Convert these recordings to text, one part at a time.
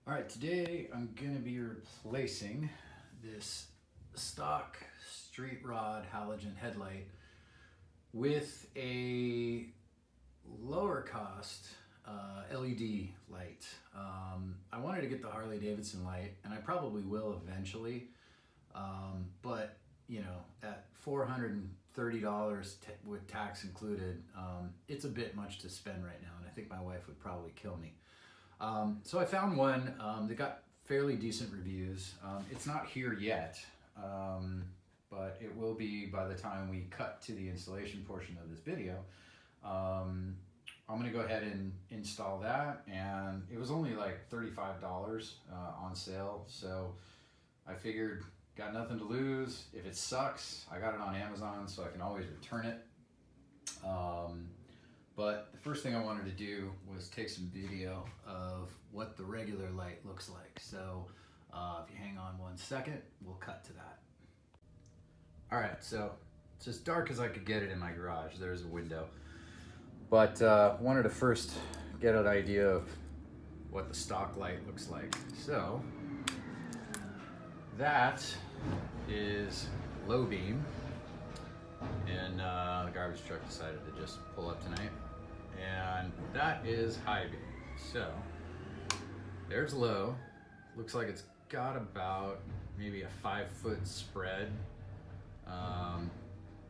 All right, today I'm gonna be replacing this stock street rod halogen headlight with a lower cost LED light. I wanted to get the Harley Davidson light, and I probably will eventually, but you know, at $430 with tax included, it's a bit much to spend right now, and I think my wife would probably kill me. So I found one that got fairly decent reviews. It's not here yet, but it will be by the time we cut to the installation portion of this video. I'm gonna go ahead and install that, and it was only like $35 on sale, so I figured, got nothing to lose. If it sucks, I got it on Amazon, so I can always return it. But the first thing I wanted to do was take some video of what the regular light looks like. So if you hang on 1 second, we'll cut to that. All right, so it's as dark as I could get it in my garage. There's a window. But wanted to first get an idea of what the stock light looks like. So that is low beam, and the garbage truck decided to just pull up tonight. And that is high beam. So there's low. Looks like it's got about maybe a 5-foot spread.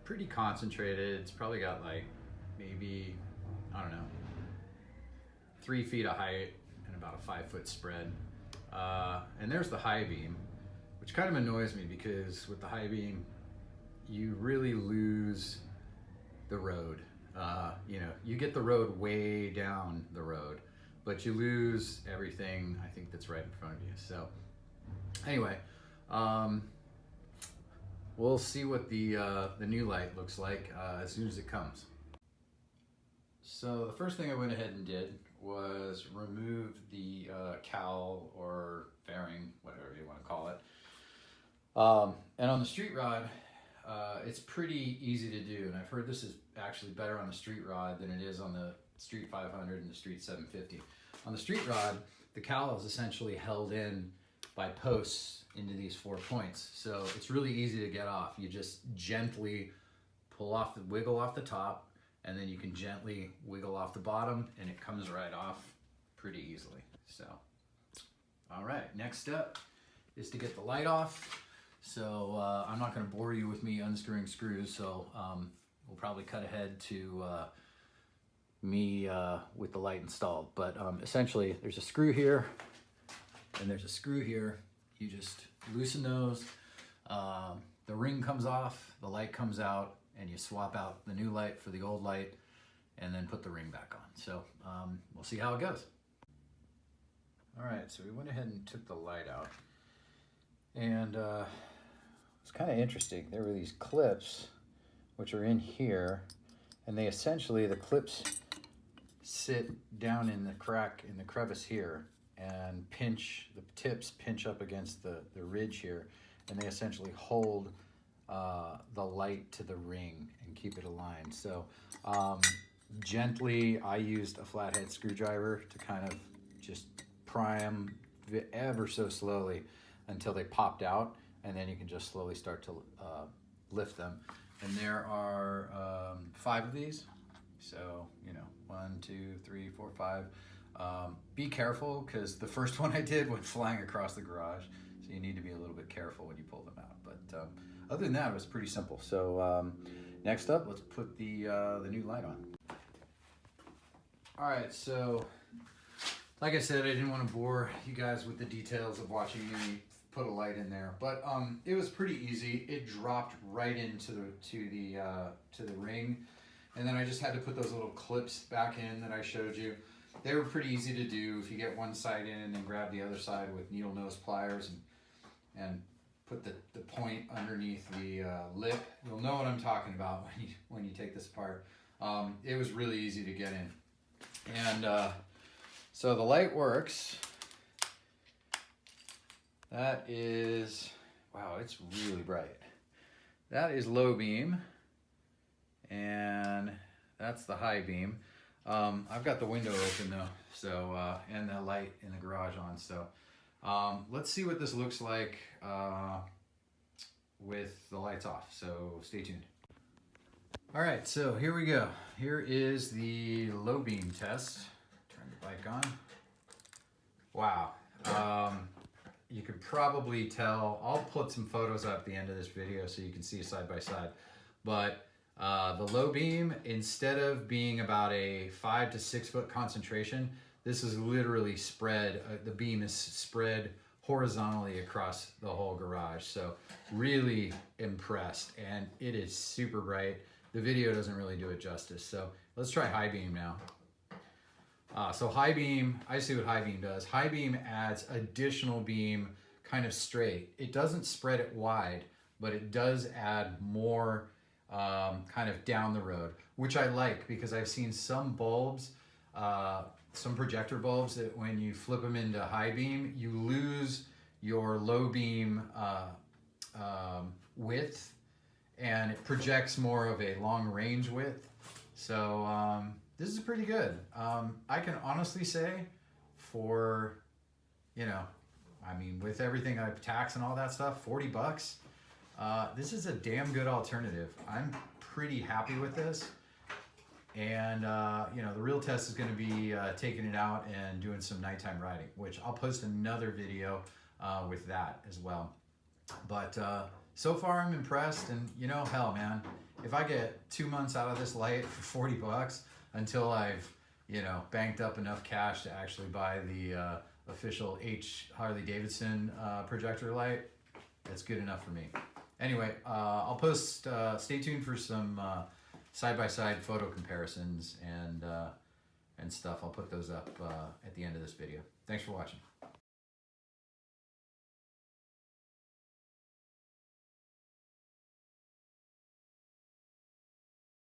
Pretty concentrated. It's probably got like maybe, I don't know, 3 feet of height and about a 5-foot spread. And there's the high beam, which kind of annoys me because with the high beam, you really lose the road. You know, you get the road way down the road, but you lose everything, I think, that's right in front of you. So anyway, we'll see what the new light looks like as soon as it comes. So the first thing I went ahead and did was remove the cowl or fairing, whatever you want to call it. And on the street rod, it's pretty easy to do, and I've heard this is actually better on the street rod than it is on the Street 500 and the Street 750. On the street rod, the cowl is essentially held in by posts into these 4 points, so it's really easy to get off. You just gently wiggle off the top, and then you can gently wiggle off the bottom, and it comes right off pretty easily. So, all right, next step is to get the light off. So I'm not going to bore you with me unscrewing screws, so we'll probably cut ahead to me with the light installed. But essentially, there's a screw here, and there's a screw here. You just loosen those, the ring comes off, the light comes out, and you swap out the new light for the old light, and then put the ring back on. So we'll see how it goes. All right, so we went ahead and took the light out. And it's kind of interesting. There were these clips which are in here, and they essentially, the clips sit down in the crack, in the crevice here, and pinch, the tips pinch up against the ridge here, and they essentially hold the light to the ring and keep it aligned. So gently, I used a flathead screwdriver to kind of just pry them ever so slowly until they popped out, and then you can just slowly start to lift them. And there are 5 of these, so you know, 1, 2, 3, 4, 5. Be careful, because the first one I did went flying across the garage, so you need to be a little bit careful when you pull them out. But other than that, it was pretty simple. So next up, let's put the new light on. All right, so like I said, I didn't want to bore you guys with the details of watching me put a light in there, but it was pretty easy. It dropped right into the ring, and then I just had to put those little clips back in that I showed you. They were pretty easy to do. If you get one side in and then grab the other side with needle nose pliers and put the point underneath the lip, you'll know what I'm talking about when you take this apart. It was really easy to get in, and so the light works. That is, wow, it's really bright. That is low beam, and that's the high beam. I've got the window open though, so and the light in the garage on. So let's see what this looks like with the lights off. So stay tuned. All right, so here we go. Here is the low beam test. Turn the bike on. Wow. You could probably tell, I'll put some photos up at the end of this video so you can see side by side. But the low beam, instead of being about a 5 to 6 foot concentration, this is literally spread, the beam is spread horizontally across the whole garage. So really impressed, and it is super bright. The video doesn't really do it justice. So let's try high beam now. So high beam, I see what high beam does. High beam adds additional beam kind of straight. It doesn't spread it wide, but it does add more kind of down the road, which I like because I've seen some bulbs, some projector bulbs that when you flip them into high beam, you lose your low beam width, and it projects more of a long range width. So this is pretty good. I can honestly say for, you know, I mean, with everything I've taxed and all that stuff, 40 bucks, this is a damn good alternative. I'm pretty happy with this. And, you know, the real test is going to be taking it out and doing some nighttime riding, which I'll post another video with that as well. But so far I'm impressed, and you know, hell man, if I get 2 months out of this light for 40 bucks until I've, you know, banked up enough cash to actually buy the official Harley Davidson projector light, that's good enough for me. Anyway, I'll post, stay tuned for some side-by-side photo comparisons and stuff. I'll put those up at the end of this video. Thanks for watching.